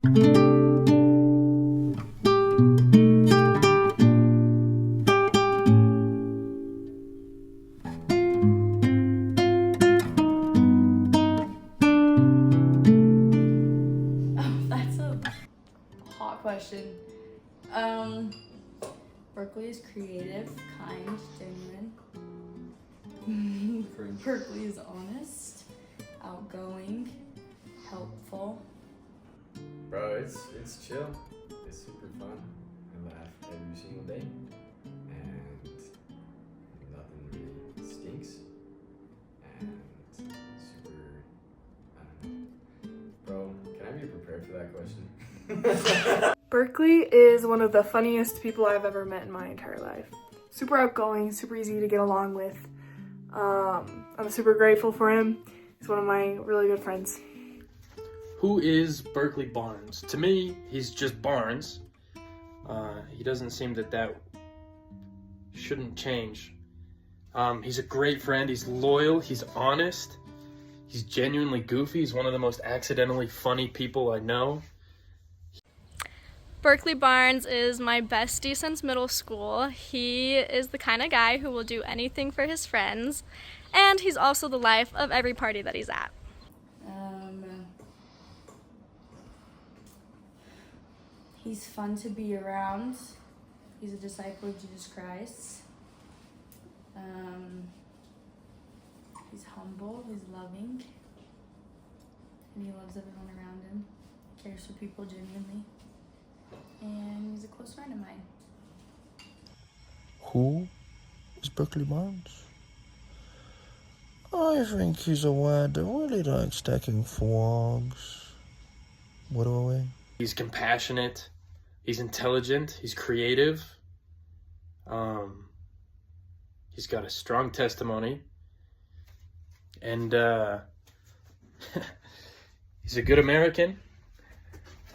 That's a hot question. Berkeley is creative, kind, genuine. Berkeley is honest, outgoing, helpful. Bro, it's chill. It's super fun. I laugh every single day, and nothing really stinks. And super, I don't know. Bro, can I be prepared for that question? Berkley is one of the funniest people I've ever met in my entire life. Super outgoing, super easy to get along with. I'm super grateful for him. He's one of my really good friends. Who is Berkley Barnes? To me, he's just Barnes. He doesn't seem that shouldn't change. He's a great friend. He's loyal. He's honest. He's genuinely goofy. He's one of the most accidentally funny people I know. Berkley Barnes is my bestie since middle school. He is the kind of guy who will do anything for his friends, and he's also the life of every party that he's at. He's fun to be around. He's a disciple of Jesus Christ. He's humble, he's loving, and he loves everyone around him. He cares for people genuinely. And he's a close friend of mine. Who is Berkley Barnes? I think he's a lad that really likes stacking flogs. What away? He's compassionate. He's intelligent. He's creative. He's got a strong testimony. And he's a good American.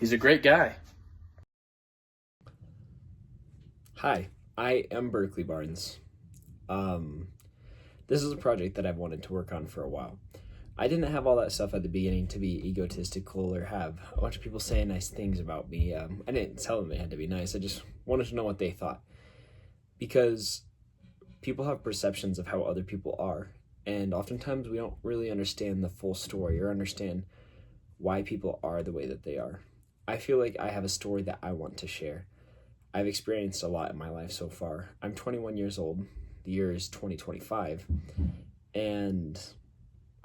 He's a great guy. Hi, I am Berkley Barnes. This is a project that I've wanted to work on for a while. I didn't have all that stuff at the beginning to be egotistical or have a bunch of people saying nice things about me. I didn't tell them they had to be nice. I just wanted to know what they thought. Because people have perceptions of how other people are, and oftentimes we don't really understand the full story or understand why people are the way that they are. I feel like I have a story that I want to share. I've experienced a lot in my life so far. I'm 21 years old. The year is 2025. And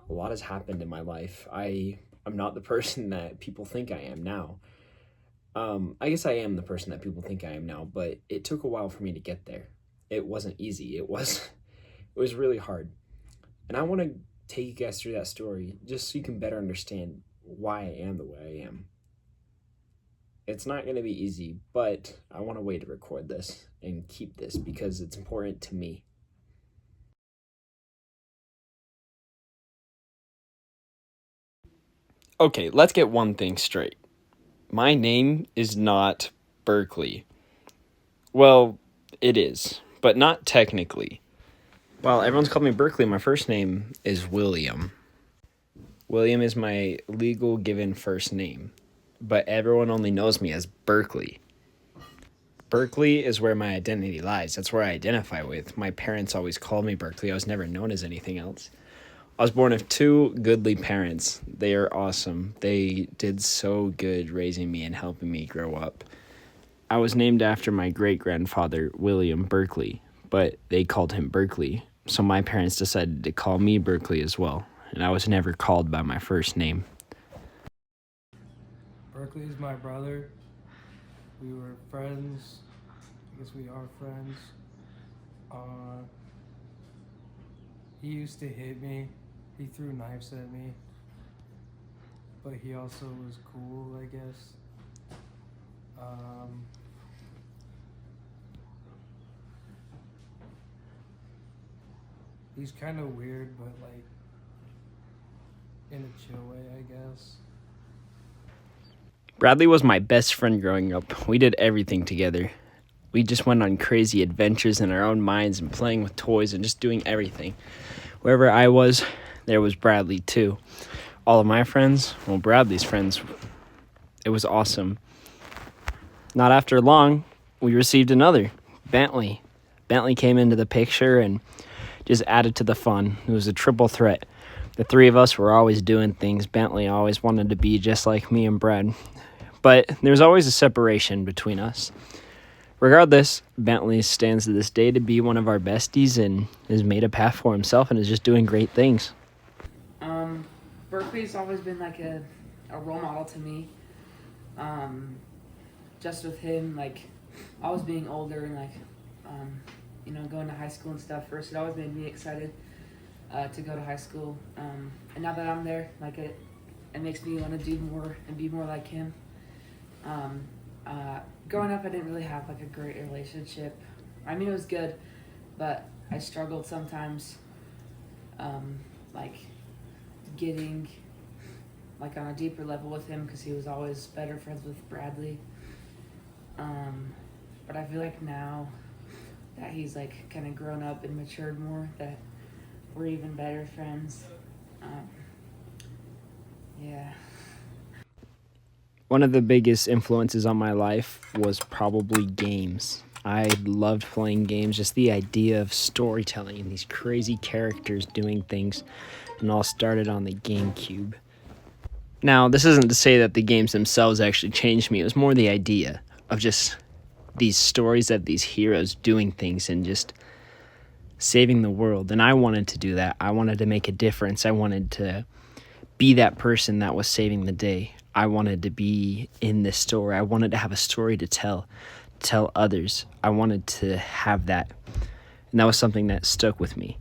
a lot has happened in my life. I'm not the person that people think I am now. I guess I am the person that people think I am now, but it took a while for me to get there. It wasn't easy. It was really hard. And I want to take you guys through that story just so you can better understand why I am the way I am. It's not going to be easy, but I want a way to record this and keep this because it's important to me. Okay, let's get one thing straight. My name is not Berkley. Well, it is, but not technically. While everyone's called me Berkley, my first name is William. William is my legal given first name, but everyone only knows me as Berkley. Berkley is where my identity lies. That's where I identify with. My parents always called me Berkley. I was never known as anything else. I was born of two goodly parents. They are awesome. They did so good raising me and helping me grow up. I was named after my great-grandfather, William Berkley, but they called him Berkley. So my parents decided to call me Berkley as well, and I was never called by my first name. Berkley is my brother. We were friends. I guess we are friends. He used to hit me. He threw knives at me. But he also was cool, I guess. He's kind of weird, but like in a chill way, I guess. Bradley was my best friend growing up. We did everything together. We just went on crazy adventures in our own minds and playing with toys and just doing everything. Wherever I was, there was Bradley too. All of my friends, well, Bradley's friends, It was awesome. Not after long, we received another, Bentley. Bentley came into the picture and just added to the fun. It was a triple threat. The three of us were always doing things. Bentley always wanted to be just like me and Brad. But there was always a separation between us. Regardless, Bentley stands to this day to be one of our besties and has made a path for himself and is just doing great things. Berkley's always been like a role model to me. Just with him, like, always being older and, like, going to high school and stuff first, it always made me excited to go to high school. And now that I'm there, like, it makes me want to do more and be more like him. Growing up, I didn't really have, like, a great relationship. I mean, it was good, but I struggled sometimes, like, getting, like, on a deeper level with him because he was always better friends with Bradley. But I feel like now that he's, like, kind of grown up and matured more, that we're even better friends. Yeah. One of the biggest influences on my life was probably games. I loved playing games, just the idea of storytelling and these crazy characters doing things, and all started on the GameCube. Now, this isn't to say that the games themselves actually changed me. It was more the idea of just these stories of these heroes doing things and just saving the world. And I wanted to do that. I wanted to make a difference. I wanted to be that person that was saving the day. I wanted to be in this story. I wanted to have a story to tell others. I wanted to have that. And that was something that stuck with me.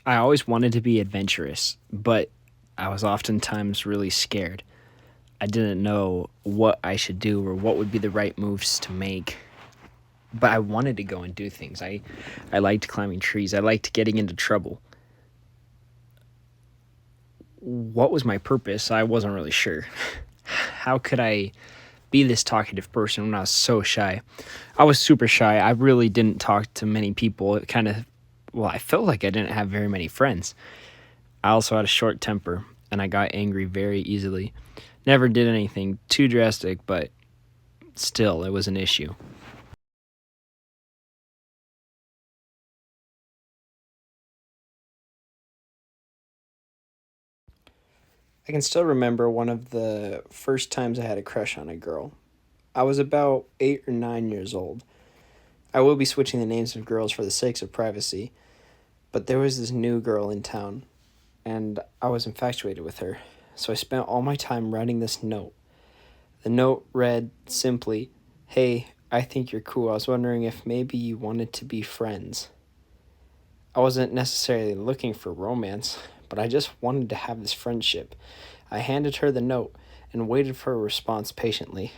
I always wanted to be adventurous, but I was oftentimes really scared. I didn't know what I should do or what would be the right moves to make. But I wanted to go and do things. I liked climbing trees. I liked getting into trouble. What was my purpose? I wasn't really sure. How could I be this talkative person when I was so shy? I was super shy. I really didn't talk to many people. I felt like I didn't have very many friends. I also had a short temper, and I got angry very easily. Never did anything too drastic, but still, it was an issue. I can still remember one of the first times I had a crush on a girl. I was about 8 or 9 years old. I will be switching the names of girls for the sake of privacy, but there was this new girl in town, and I was infatuated with her, so I spent all my time writing this note. The note read simply, "Hey, I think you're cool. I was wondering if maybe you wanted to be friends." I wasn't necessarily looking for romance, but I just wanted to have this friendship. I handed her the note and waited for a response patiently.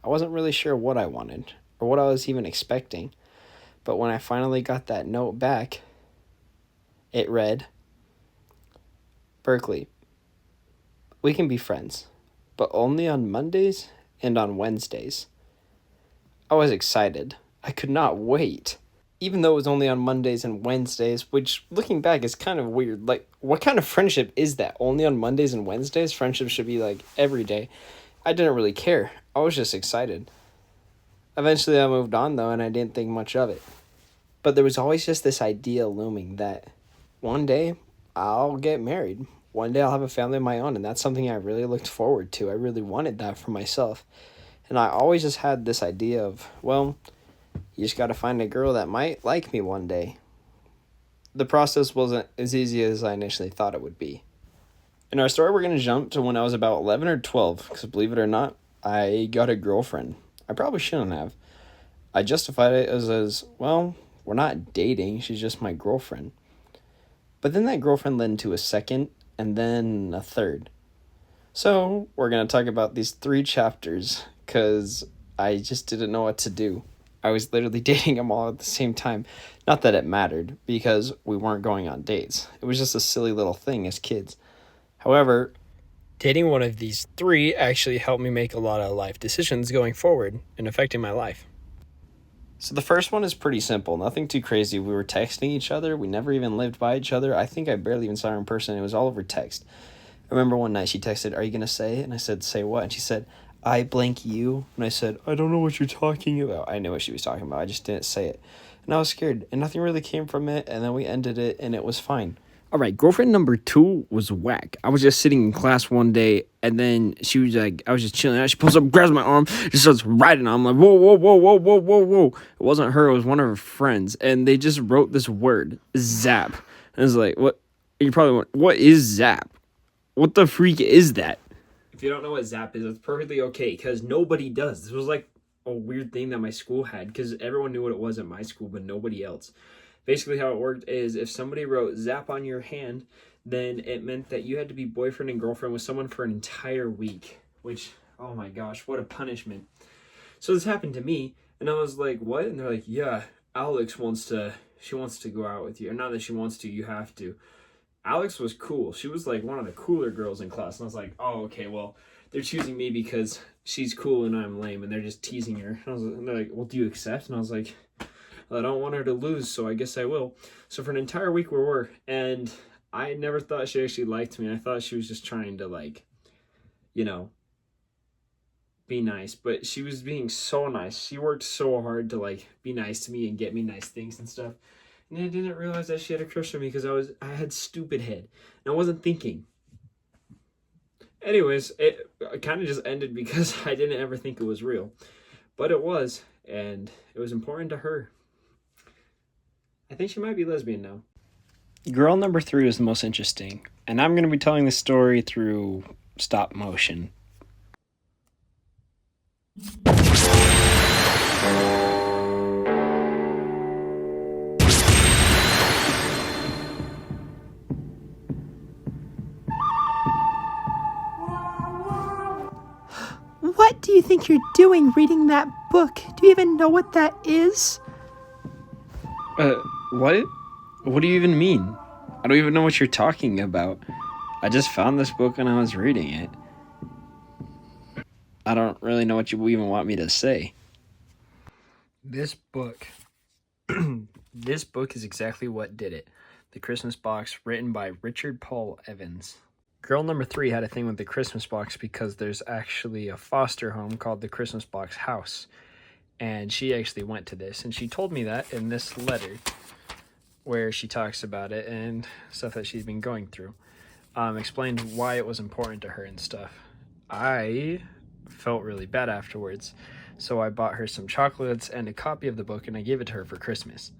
I wasn't really sure what I wanted or what I was even expecting, but when I finally got that note back, it read, "Berkley, we can be friends, but only on Mondays and on Wednesdays." I was excited. I could not wait. Even though it was only on Mondays and Wednesdays, which, looking back, is kind of weird. Like, what kind of friendship is that? Only on Mondays and Wednesdays? Friendship should be, like, every day. I didn't really care. I was just excited. Eventually, I moved on, though, and I didn't think much of it. But there was always just this idea looming that one day, I'll get married. One day, I'll have a family of my own, and that's something I really looked forward to. I really wanted that for myself. And I always just had this idea of, well, you just got to find a girl that might like me one day. The process wasn't as easy as I initially thought it would be. In our story, we're going to jump to when I was about 11 or 12, because believe it or not, I got a girlfriend. I probably shouldn't have. I justified it as well, we're not dating, she's just my girlfriend. But then that girlfriend led into a second, and then a third. So, we're going to talk about these 3 chapters, because I just didn't know what to do. I was literally dating them all at the same time. Not that it mattered, because we weren't going on dates. It was just a silly little thing as kids. However, dating one of these 3 actually helped me make a lot of life decisions going forward and affecting my life. So the first one is pretty simple. Nothing too crazy. We were texting each other. We never even lived by each other. I think I barely even saw her in person. It was all over text. I remember one night she texted, "Are you going to say it?" And I said, "Say what?" And she said, "I blank you." And I said, "I don't know what you're talking about." I knew what she was talking about. I just didn't say it. And I was scared. And nothing really came from it. And then we ended it, and it was fine. All right, girlfriend number 2 was whack. I was just sitting in class one day, and then she was like, I was just chilling. She pulls up, grabs my arm, just starts writing. I'm like, whoa, whoa, whoa, whoa, whoa, whoa, whoa. It wasn't her. It was one of her friends. And they just wrote this word, zap. And I was like, what? You probably want, what is zap? What the freak is that? If you don't know what zap is, it's perfectly okay, because nobody does. This was like a weird thing that my school had, because everyone knew what it was at my school, but nobody else. Basically how it worked is if somebody wrote zap on your hand, then it meant that you had to be boyfriend and girlfriend with someone for an entire week, which, oh my gosh, what a punishment. So this happened to me, and I was like, what? And they're like, yeah, Alex wants to go out with you. And not that she wants to, you have to. Alex was cool. She was like one of the cooler girls in class. And I was like, oh, okay, well, they're choosing me because she's cool and I'm lame, and they're just teasing her. And they're like, well, do you accept? And I was like, I don't want her to lose, so I guess I will. So for an entire week we were, and I never thought she actually liked me. I thought she was just trying to, like, you know, be nice. But she was being so nice. She worked so hard to, like, be nice to me and get me nice things and stuff. And I didn't realize that she had a crush on me because I had stupid head. And I wasn't thinking. Anyways, it kind of just ended because I didn't ever think it was real. But it was, and it was important to her. I think she might be lesbian now. Girl number 3 was the most interesting, and I'm going to be telling the story through stop motion. What do you think you're doing reading that book? Do you even know what that is? What? What do you even mean? I don't even know what you're talking about. I just found this book and I was reading it. I don't really know what you even want me to say. This book is exactly what did it. The Christmas Box, written by Richard Paul Evans. Girl number 3 had a thing with the Christmas Box because there's actually a foster home called the Christmas Box House. And she actually went to this, and she told me that in this letter where she talks about it and stuff that she's been going through. Explained why it was important to her and stuff. I felt really bad afterwards, so I bought her some chocolates and a copy of the book, and I gave it to her for Christmas.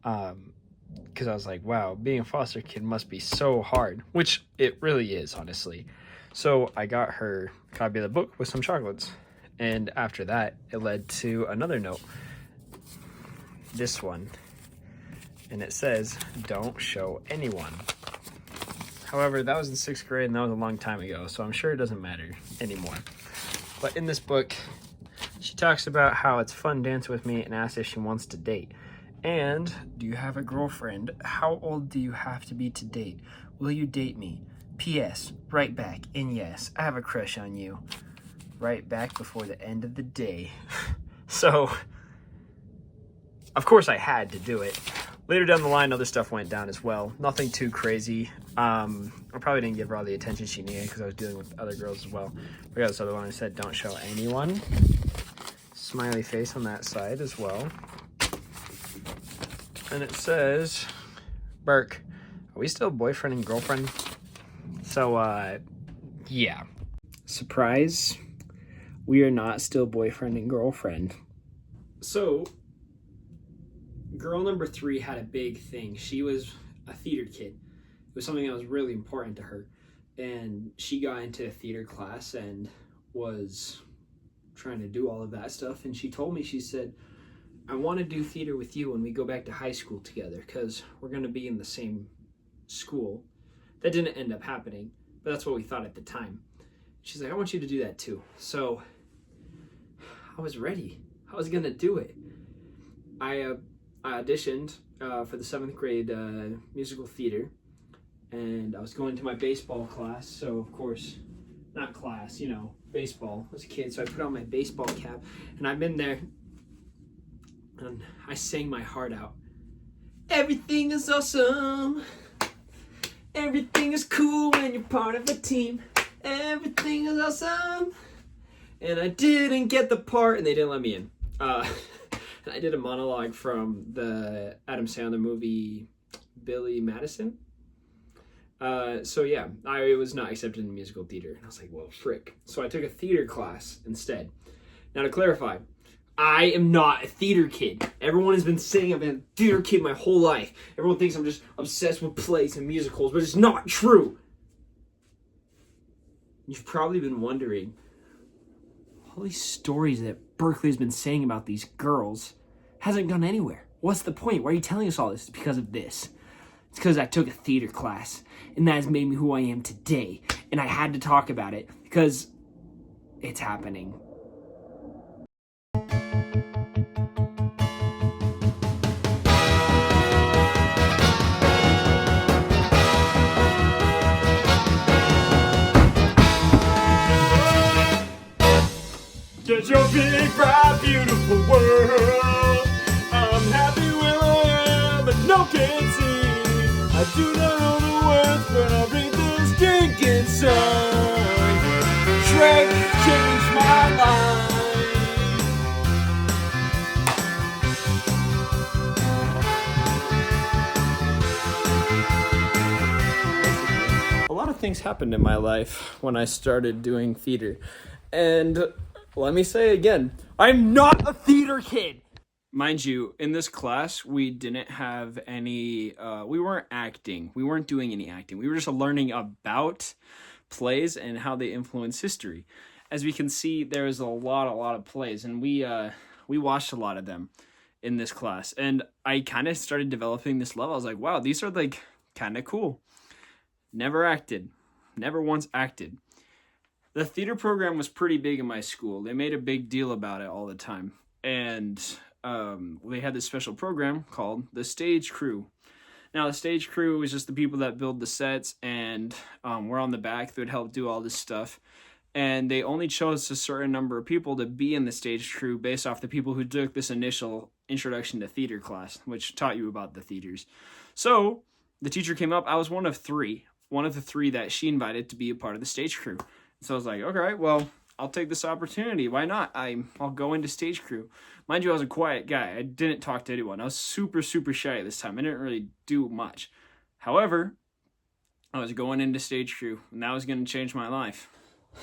Because I was like, wow, being a foster kid must be so hard, which it really is, honestly. So I got her a copy of the book with some chocolates. And after that, it led to another note. This one. And it says, don't show anyone. However, that was in 6th grade, and that was a long time ago, so I'm sure it doesn't matter anymore. But in this book, she talks about how it's fun dancing with me and asks if she wants to date. And, do you have a girlfriend? How old do you have to be to date? Will you date me? P.S. Right back, and yes, I have a crush on you. Right back before the end of the day. So, of course I had to do it. Later down the line, other stuff went down as well. Nothing too crazy. I probably didn't give her all the attention she needed because I was dealing with other girls as well. We got this other one that said, don't show anyone. Smiley face on that side as well. And it says, Burke, are we still boyfriend and girlfriend? So, yeah. Surprise, we are not still boyfriend and girlfriend. So, girl number 3 had a big thing. She was a theater kid. It was something that was really important to her. And she got into a theater class and was trying to do all of that stuff. And she told me, she said, I want to do theater with you when we go back to high school together because we're going to be in the same school. That didn't end up happening, but that's what we thought at the time. She's like, I want you to do that too. So I was ready. I was going to do it. I auditioned for the 7th grade musical theater, and I was going to my baseball class. So, of course, not class, you know, baseball. I was a kid, so I put on my baseball cap, and I've been there, and I sang my heart out. Everything is awesome. Everything is cool when you're part of a team. Everything is awesome. And I didn't get the part, and they didn't let me in. I did a monologue from the Adam Sandler movie Billy Madison. So yeah, I was not accepted in musical theater. And I was like, well, frick. So I took a theater class instead. Now to clarify, I am not a theater kid. Everyone has been saying I've been a theater kid my whole life. Everyone thinks I'm just obsessed with plays and musicals, but it's not true. You've probably been wondering, all these stories that Berkley has been saying about these girls hasn't gone anywhere. What's the point? Why are you telling us all this? It's because of this. It's because I took a theater class, and that has made me who I am today. And I had to talk about it because it's happening. Get your big, bright, beautiful world. I'm happy where I am, but no can see. I do not know the words, but I'll read this drinking song. Shrek changed my life. A lot of things happened in my life when I started doing theater. And let me say again, I'm not a theater kid. Mind you, in this class, we didn't have any, we weren't acting. We weren't doing any acting. We were just learning about plays and how they influence history. As we can see, there is a lot of plays, and we watched a lot of them in this class. And I kind of started developing this love. I was like, wow, these are like kind of cool. Never acted. Never once acted. The theater program was pretty big in my school. They made a big deal about it all the time. And they had this special program called the stage crew. Now, the stage crew was just the people that build the sets, and we're on the back that would help do all this stuff. And they only chose a certain number of people to be in the stage crew based off the people who took this initial introduction to theater class, which taught you about the theaters. So the teacher came up. I was one of the three that she invited to be a part of the stage crew. So I was like, okay, well, I'll take this opportunity. Why not? I'll go into stage crew. Mind you, I was a quiet guy. I didn't talk to anyone. I was super shy at this time. I didn't really do much. However, I was going into stage crew, and that was going to change my life.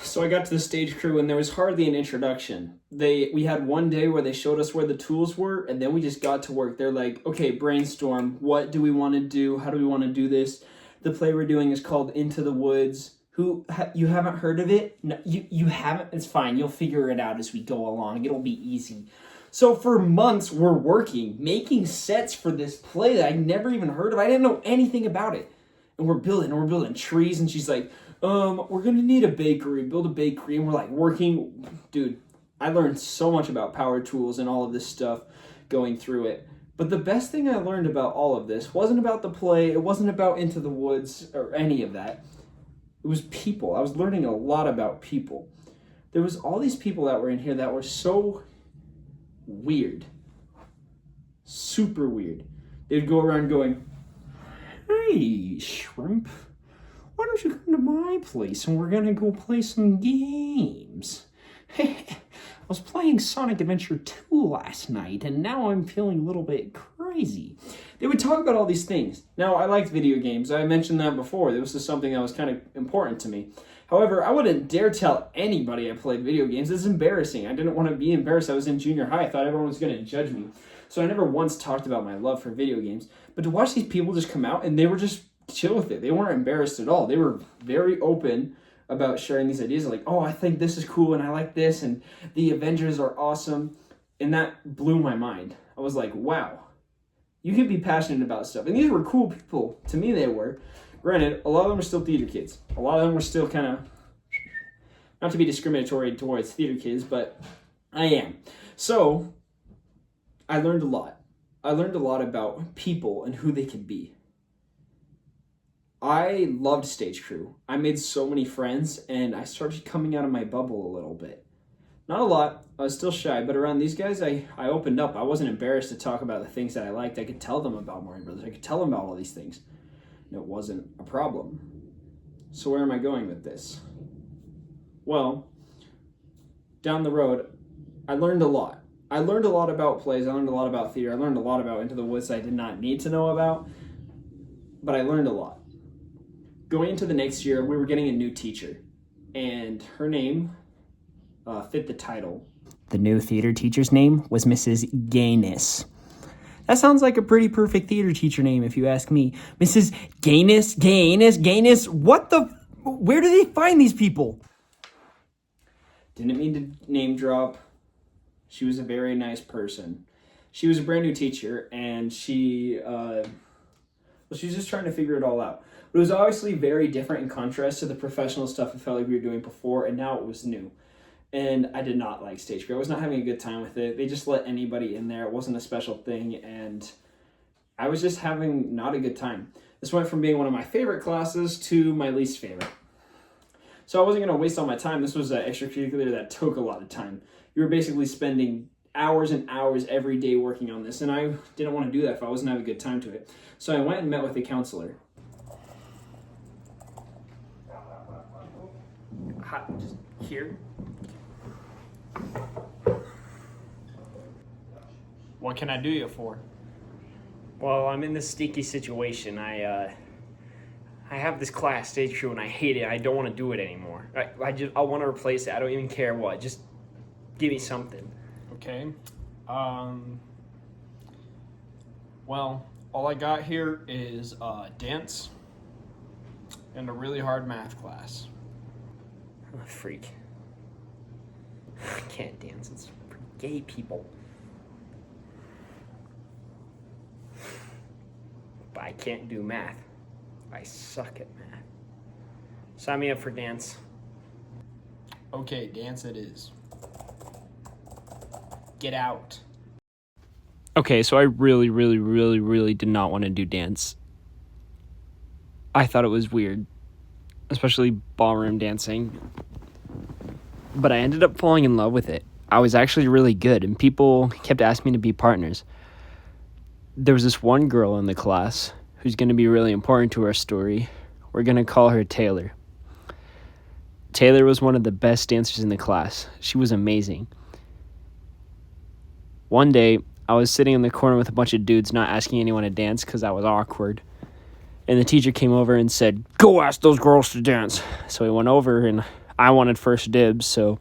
So I got to the stage crew, and there was hardly an introduction. We had one day where they showed us where the tools were, and then we just got to work. They're like, okay, brainstorm. What do we want to do? How do we want to do this? The play we're doing is called Into the Woods. You haven't heard of it? No, you haven't? It's fine. You'll figure it out as we go along. It'll be easy. So for months, we're working, making sets for this play that I never even heard of. I didn't know anything about it. And we're building trees. And she's like, we're going to need a bakery. Build a bakery. And we're like working. Dude, I learned so much about power tools and all of this stuff going through it. But the best thing I learned about all of this wasn't about the play. It wasn't about Into the Woods or any of that. It was people. I was learning a lot about people. There was all these people that were in here that were so weird. Super weird. They'd go around going, hey, shrimp, why don't you come to my place and we're going to go play some games? I was playing Sonic Adventure 2 last night, and now I'm feeling a little bit crazy. They would talk about all these things. Now, I liked video games. I mentioned that before. This was something that was kind of important to me. However, I wouldn't dare tell anybody I played video games. It's embarrassing. I didn't want to be embarrassed. I was in junior high. I thought everyone was going to judge me. So I never once talked about my love for video games. But to watch these people just come out, and they were just chill with it. They weren't embarrassed at all. They were very open about sharing these ideas. Like, oh, I think this is cool, and I like this, and the Avengers are awesome. And that blew my mind. I was like, wow, you can be passionate about stuff. And these were cool people. To me, they were. Granted, a lot of them were still theater kids. A lot of them were still kind of, not to be discriminatory towards theater kids, but I am. So I learned a lot. I learned a lot about people and who they can be. I loved stage crew. I made so many friends, and I started coming out of my bubble a little bit. Not a lot. I was still shy, but around these guys, I opened up. I wasn't embarrassed to talk about the things that I liked. I could tell them about Mario Brothers. I could tell them about all these things. and it wasn't a problem. So where am I going with this? Well, down the road, I learned a lot. I learned a lot about plays, I learned a lot about theater, I learned a lot about Into the Woods I did not need to know about, but I learned a lot. Going into the next year, we were getting a new teacher, and her name fit the title. The new theater teacher's name was Mrs. Gayness. That sounds like a pretty perfect theater teacher name if you ask me. Mrs. Gayness, what the... Where do they find these people? Didn't mean to name drop. She was a very nice person. She was a brand new teacher, and she was just trying to figure it all out. But it was obviously very different in contrast to the professional stuff it felt like we were doing before, and now it was new. And I did not like stage crew. I was not having a good time with it. They just let anybody in there. It wasn't a special thing, and I was just having not a good time. This went from being one of my favorite classes to my least favorite. So I wasn't going to waste all my time. This was an extracurricular that took a lot of time. You were basically spending hours and hours every day working on this, and I didn't want to do that if I wasn't having a good time to it. So I went and met with a counselor. Just here? What can I do you for? Well, I'm in this sticky situation. I have this class, stage crew, and I hate it. I don't want to do it anymore. I want to replace it. I don't even care what. Just give me something. Okay. Well, all I got here is dance and a really hard math class. I'm a freak. I can't dance. It's for gay people. But I can't do math. I suck at math. Sign me up for dance. Okay, dance it is. Get out. Okay, so I really did not want to do dance. I thought it was weird, especially ballroom dancing. But I ended up falling in love with it. I was actually really good, and people kept asking me to be partners. There was this one girl in the class who's going to be really important to our story. We're going to call her Taylor. Taylor was one of the best dancers in the class. She was amazing. One day, I was sitting in the corner with a bunch of dudes not asking anyone to dance because I was awkward. And the teacher came over and said, "Go ask those girls to dance." So we went over, and I wanted first dibs, so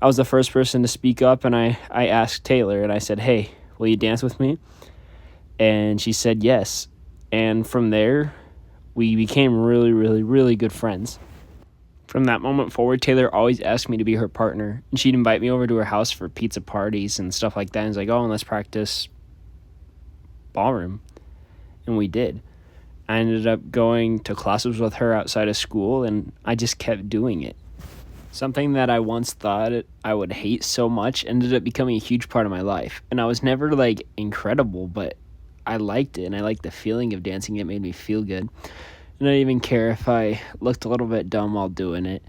I was the first person to speak up, and I asked Taylor, and I said, "Hey, will you dance with me?" And she said yes. And from there, we became really good friends. From that moment forward, Taylor always asked me to be her partner, and she'd invite me over to her house for pizza parties and stuff like that. And it's like, "Oh, and let's practice ballroom." And we did. I ended up going to classes with her outside of school, and I just kept doing it. Something that I once thought I would hate so much ended up becoming a huge part of my life. And I was never, incredible, but I liked it, and I liked the feeling of dancing. It made me feel good. And I didn't even care if I looked a little bit dumb while doing it.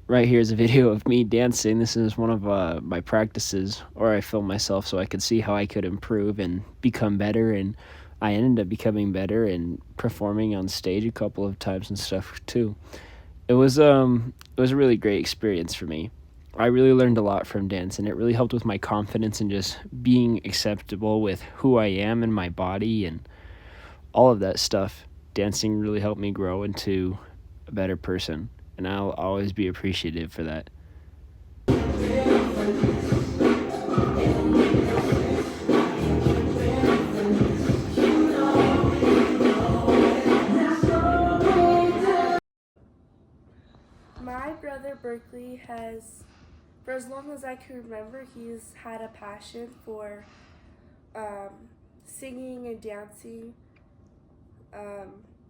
Right here is a video of me dancing. This is one of my practices, or I filmed myself so I could see how I could improve and become better, and I ended up becoming better and performing on stage a couple of times and stuff too. It was a really great experience for me. I really learned a lot from dance, and it really helped with my confidence and just being acceptable with who I am and my body and all of that stuff. Dancing really helped me grow into a better person, and I'll always be appreciative for that. My brother Berkley has, for as long as I can remember, he's had a passion for singing and dancing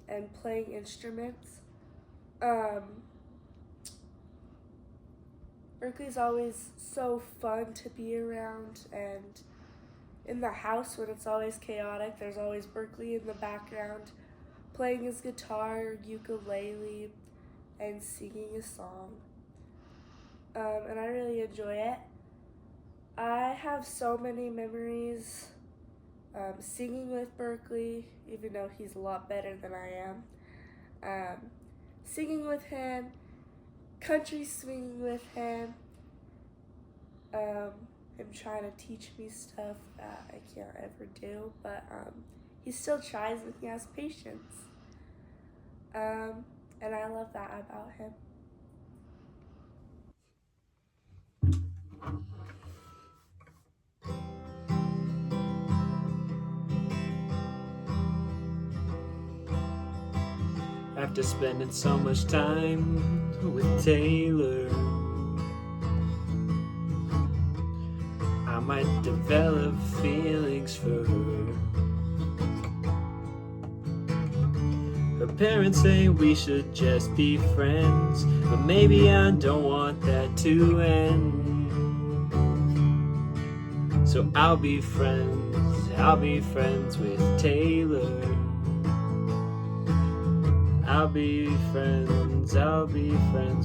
and playing instruments. Berkeley's always so fun to be around, and in the house when it's always chaotic, there's always Berkley in the background playing his guitar, ukulele, and singing a song. And I really enjoy it. I have so many memories singing with Berkley, even though he's a lot better than I am. Singing with him, country swinging with him, him trying to teach me stuff that I can't ever do, but he still tries and he has patience. And I love that about him. After spending so much time with Taylor, I might develop feelings for her. Her parents say we should just be friends, but maybe I don't want that to end. So I'll be friends with Taylor. I'll be friends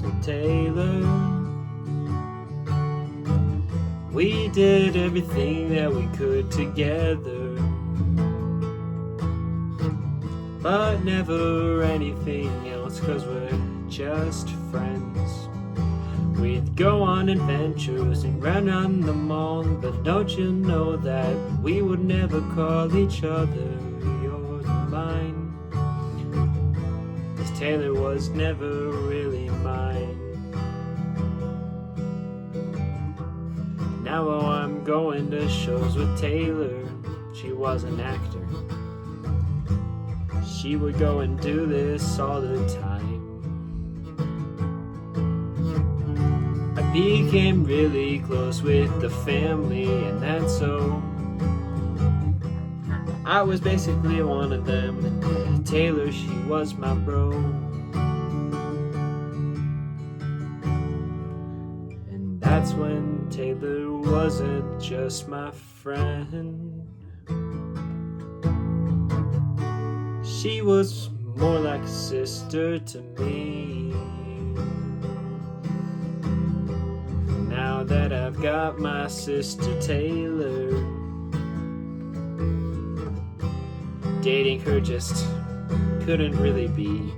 with Taylor. We did everything that we could together, but never anything else, 'cause we're just friends. We'd go on adventures and run on the mall, but don't you know that we would never call each other yours and mine? Taylor was never really mine. Now I'm going to shows with Taylor. She was an actor. She would go and do this all the time. I became really close with the family, and that's so. I was basically one of them. Taylor, she was my bro. And that's when Taylor wasn't just my friend. She was more like a sister to me. Now that I've got my sister Taylor, dating her just couldn't really be.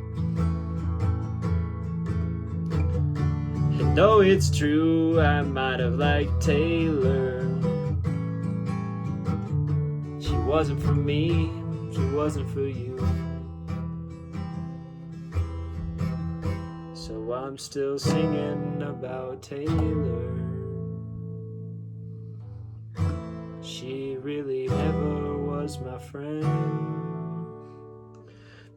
And though it's true I might have liked Taylor, she wasn't for me, she wasn't for you. So I'm still singing about Taylor. She really never was my friend,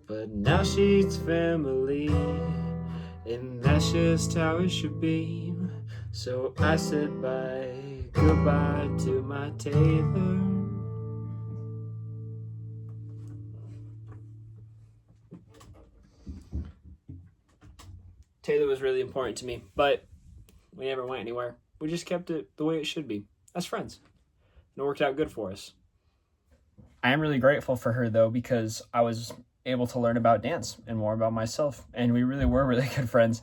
but now she's family, and that's just how it should be. So I said goodbye to my Taylor. Taylor was really important to me, but we never went anywhere. We just kept it the way it should be, as friends. And it worked out good for us. I am really grateful for her, though, because I was able to learn about dance and more about myself, and we really were really good friends.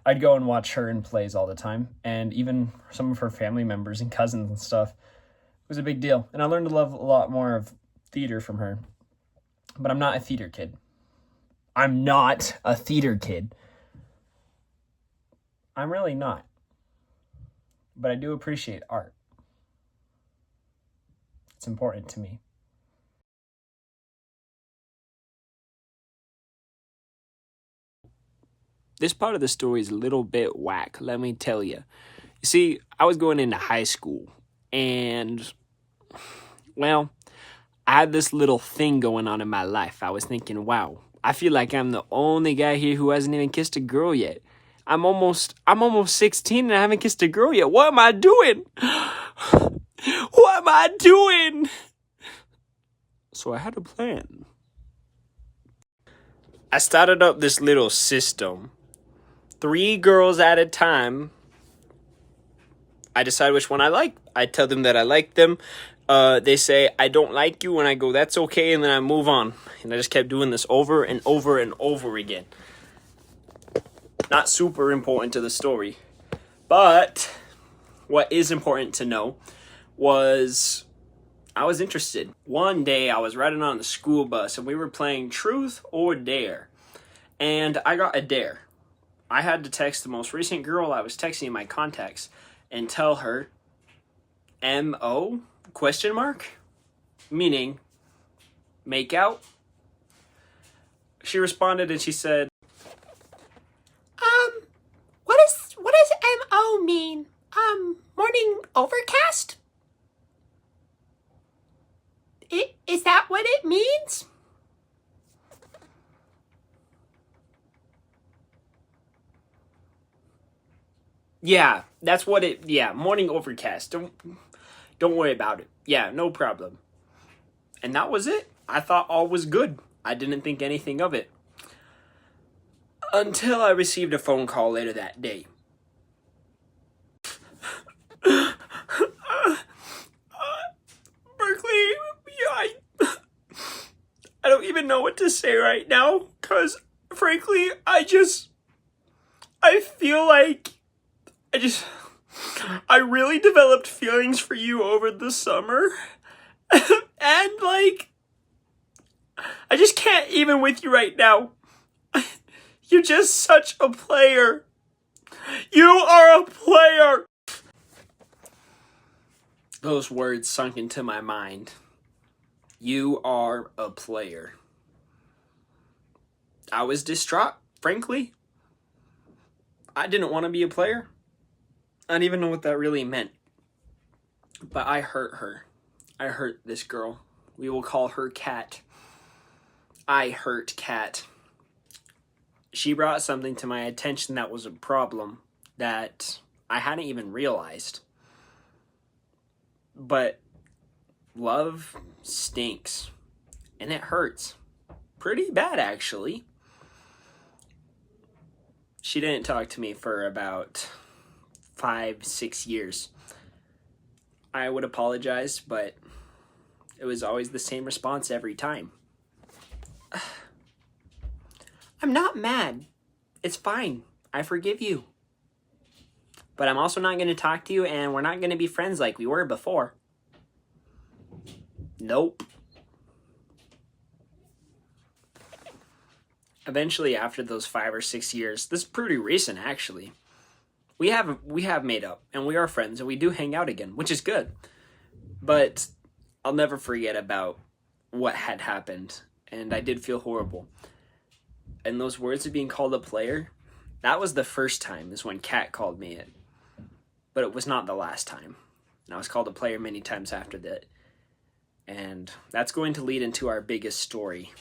I'd go and watch her in plays all the time, and even some of her family members and cousins and stuff. It was a big deal, and I learned to love a lot more of theater from her. But I'm not a theater kid. I'm not a theater kid. I'm really not. But I do appreciate art. It's important to me. This part of the story is a little bit whack, let me tell you. You see, I was going into high school, and, well, I had this little thing going on in my life. I was thinking, wow, I feel like I'm the only guy here who hasn't even kissed a girl yet. I'm almost 16 and I haven't kissed a girl yet. What am I doing? What am I doing? So I had a plan. I started up this little system. 3 girls at a time. I decide which one I like. I tell them that I like them. They say, I don't like you, and I go, that's okay, and then I move on. And I just kept doing this over and over and over again. Not super important to the story. But what is important to know was I was interested. One day I was riding on the school bus and we were playing Truth or Dare. And I got a dare. I had to text the most recent girl I was texting in my contacts and tell her M-O question mark, meaning make out. She responded and she said, What does M-O mean? Morning overcast? Is that what it means? yeah, that's what it, yeah, morning overcast. Don't worry about it. Yeah, no problem. And that was it. I thought all was good. I didn't think anything of it. Until I received a phone call later that day. Berkley, I don't even know what to say right now, because frankly, I feel like I really developed feelings for you over the summer. And like, I just can't even with you right now. You're just such a player. You are a player. Those words sunk into my mind. You are a player. I was distraught, frankly. I didn't want to be a player. I didn't even know what that really meant. But I hurt her. I hurt this girl. We will call her Kat. I hurt Kat. She brought something to my attention that was a problem that I hadn't even realized. But love stinks. And it hurts. Pretty bad, actually. She didn't talk to me for about 5-6 years. I would apologize, but it was always the same response every time. I'm not mad. It's fine. I forgive you. But I'm also not going to talk to you, and we're not going to be friends like we were before. Nope. Eventually, after those 5 or 6 years, this is pretty recent actually, we have made up, and we are friends, and we do hang out again, which is good. But I'll never forget about what had happened, and I did feel horrible. And those words of being called a player, that was the first time, is when Kat called me it. But it was not the last time. And I was called a player many times after that. And that's going to lead into our biggest story